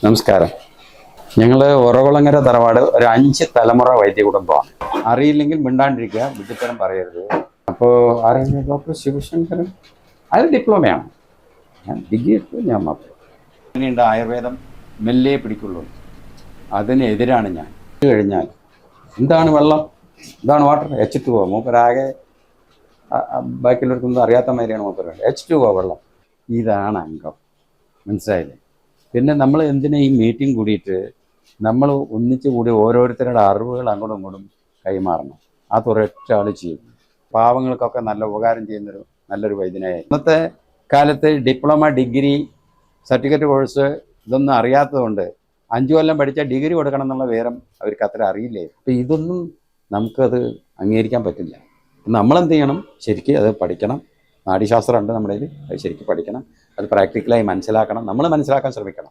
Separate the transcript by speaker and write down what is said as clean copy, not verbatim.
Speaker 1: നമസ്കാരം. ഞങ്ങൾ ഉറകുളങ്ങര തറവാട് ഒരു 5 തലമുറ വൈദ്യ കുടുംബമാണ്. അറിയില്ലെങ്കിൽ മിണ്ടാണ്ടിരിക്കുക, വിഡ്ഢിത്തരം പറയരുത്. അപ്പോൾ ആരെങ്കിലും ഡോക്ടർ ശിവശങ്കരൻ അത് ഡിപ്ലോമയാണ്. ഞാൻ ഡിഗ്രി എടുത്തു, ഞാൻ മാത്രം. അങ്ങനെയുണ്ട്, ആയുർവേദം മെല്ലെ പിടിക്കുള്ളൂ. അതിനെതിരാണ് ഞാൻ. കഴിഞ്ഞാൽ എന്താണ് വെള്ളം, എന്താണ് വാട്ടർ, H2O. മൂപ്പരാകെ ബാക്കിയുള്ളവർക്കൊന്നും അറിയാത്ത മാതിരിയാണ് മൂപ്പർ. H2O വെള്ളം, ഇതാണ് അംഗം. മനസ്സിലായില്ലേ? പിന്നെ നമ്മൾ എന്തിനാ ഈ മീറ്റിംഗ് കൂടിയിട്ട് നമ്മൾ ഒന്നിച്ചു കൂടി ഓരോരുത്തരുടെ അറിവുകൾ അങ്ങോട്ടും ഇങ്ങോട്ടും കൈമാറണം. അതൊരൊറ്റ ആൾ ചെയ്യും. പാവങ്ങൾക്കൊക്കെ നല്ല ഉപകാരം ചെയ്യുന്നൊരു നല്ലൊരു വൈദ്യനായി. ഇന്നത്തെ കാലത്ത് ഡിപ്ലോമ, ഡിഗ്രി, സർട്ടിഫിക്കറ്റ് കോഴ്സ് ഇതൊന്നും അറിയാത്തതുകൊണ്ട് 5 കൊല്ലം പഠിച്ചാൽ ഡിഗ്രി കൊടുക്കണം എന്നുള്ള വിവരം അവർക്ക് അത്ര അറിയില്ലേ. അപ്പം ഇതൊന്നും നമുക്കത് അംഗീകരിക്കാൻ പറ്റില്ല. നമ്മളെന്ത് ചെയ്യണം? ശരിക്കും അത് പഠിക്കണം. നാഡീശാസ്ത്രമുണ്ട് നമ്മുടെ കയ്യിൽ, അത് ശരിക്കും പഠിക്കണം. അത് പ്രാക്ടിക്കലായി മനസ്സിലാക്കണം. നമ്മൾ മനസ്സിലാക്കാൻ ശ്രമിക്കണം.